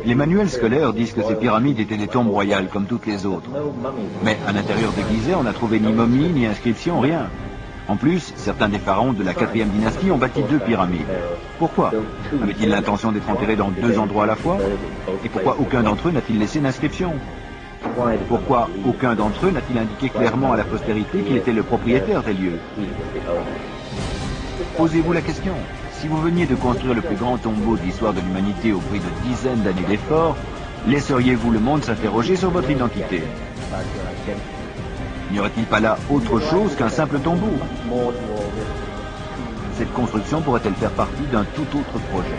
Les manuels scolaires disent que ces pyramides étaient des tombes royales comme toutes les autres. Mais à l'intérieur de Gizeh, on n'a trouvé ni momie, ni inscription, rien. En plus, certains des pharaons de la 4e dynastie ont bâti 2 pyramides. Pourquoi? Avaient-ils l'intention d'être enterrés dans 2 endroits à la fois? Et pourquoi aucun d'entre eux n'a-t-il laissé d'inscription? Pourquoi aucun d'entre eux n'a-t-il indiqué clairement à la postérité qu'il était le propriétaire des lieux? Posez-vous la question. Si vous veniez de construire le plus grand tombeau de l'histoire de l'humanité au prix de dizaines d'années d'efforts, laisseriez-vous le monde s'interroger sur votre identité? N'y aurait-il pas là autre chose qu'un simple tombeau? Cette construction pourrait-elle faire partie d'un tout autre projet?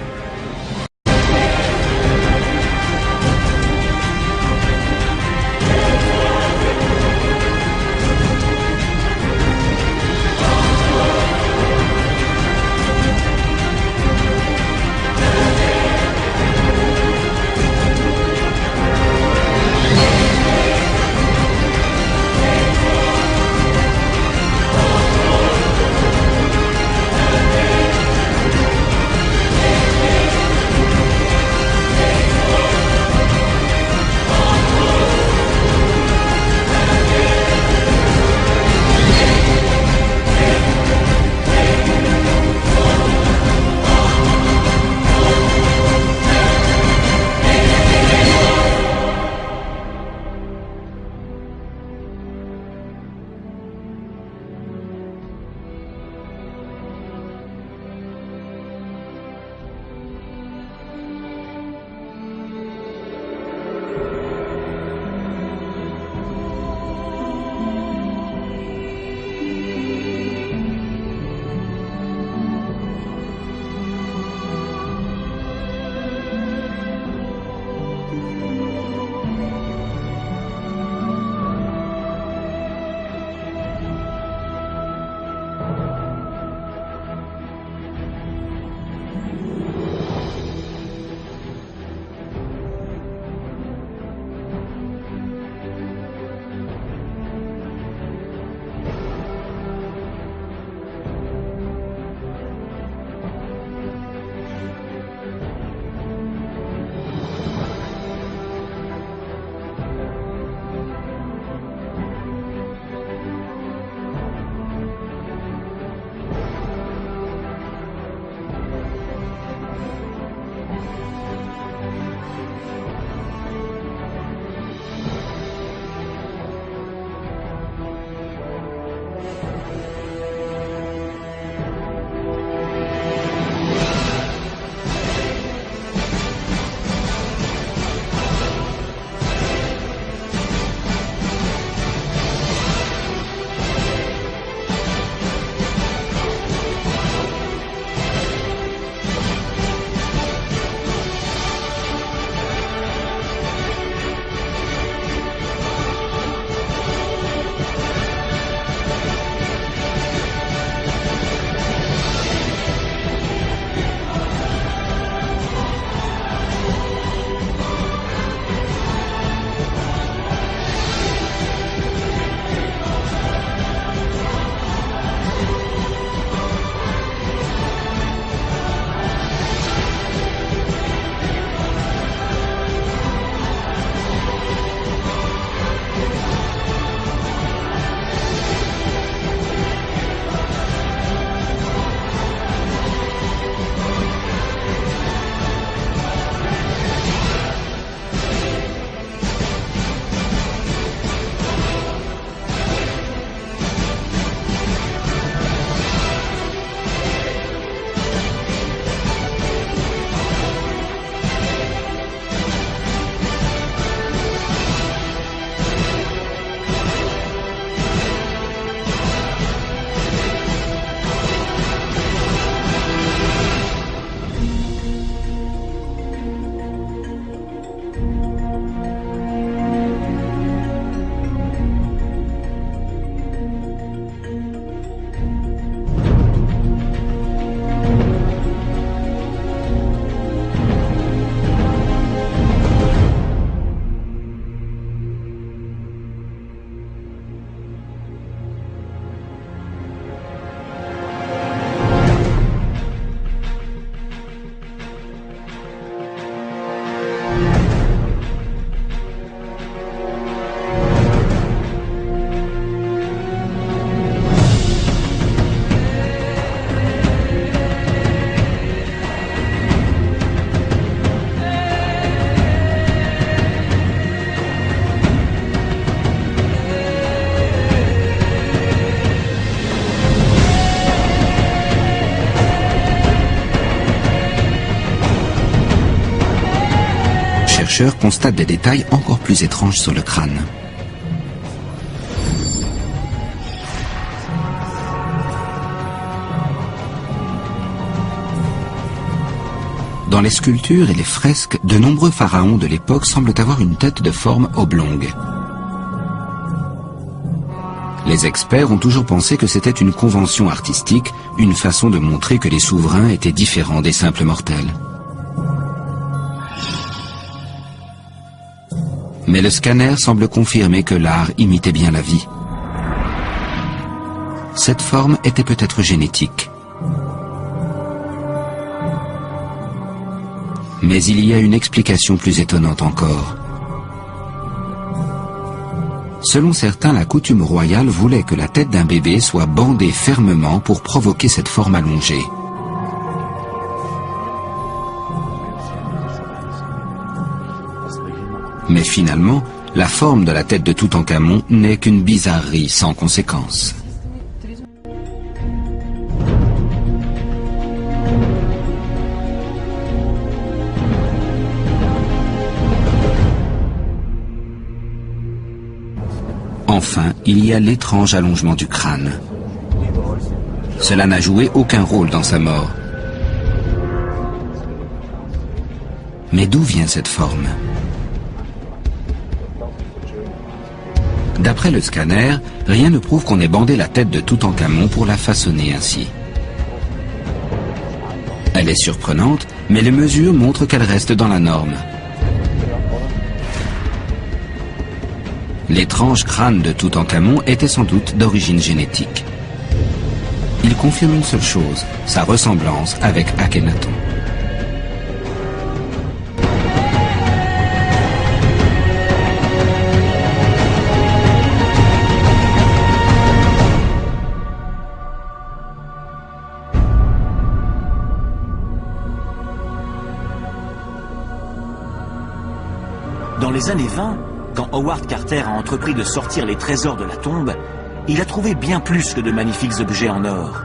chercheurs constatent des détails encore plus étranges sur le crâne. Dans les sculptures et les fresques, de nombreux pharaons de l'époque semblent avoir une tête de forme oblongue. Les experts ont toujours pensé que c'était une convention artistique, une façon de montrer que les souverains étaient différents des simples mortels. Mais le scanner semble confirmer que l'art imitait bien la vie. Cette forme était peut-être génétique. Mais il y a une explication plus étonnante encore. Selon certains, la coutume royale voulait que la tête d'un bébé soit bandée fermement pour provoquer cette forme allongée. Mais finalement, la forme de la tête de Toutankhamon n'est qu'une bizarrerie sans conséquence. Enfin, il y a l'étrange allongement du crâne. Cela n'a joué aucun rôle dans sa mort. Mais d'où vient cette forme? D'après le scanner, rien ne prouve qu'on ait bandé la tête de Toutankhamon pour la façonner ainsi. Elle est surprenante, mais les mesures montrent qu'elle reste dans la norme. L'étrange crâne de Toutankhamon était sans doute d'origine génétique. Il confirme une seule chose, sa ressemblance avec Akhenaton. Dans les années 20, quand Howard Carter a entrepris de sortir les trésors de la tombe, il a trouvé bien plus que de magnifiques objets en or.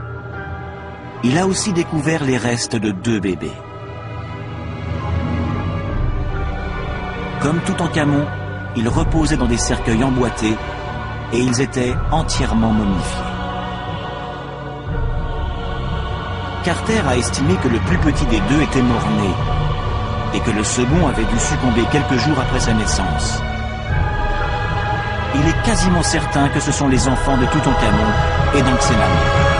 Il a aussi découvert les restes de 2 bébés. Comme Toutankhamon, ils reposaient dans des cercueils emboîtés et ils étaient entièrement momifiés. Carter a estimé que le plus petit des 2 était mort-né et que le second avait dû succomber quelques jours après sa naissance. Il est quasiment certain que ce sont les enfants de Toutankhamon et d'Ankhénaton.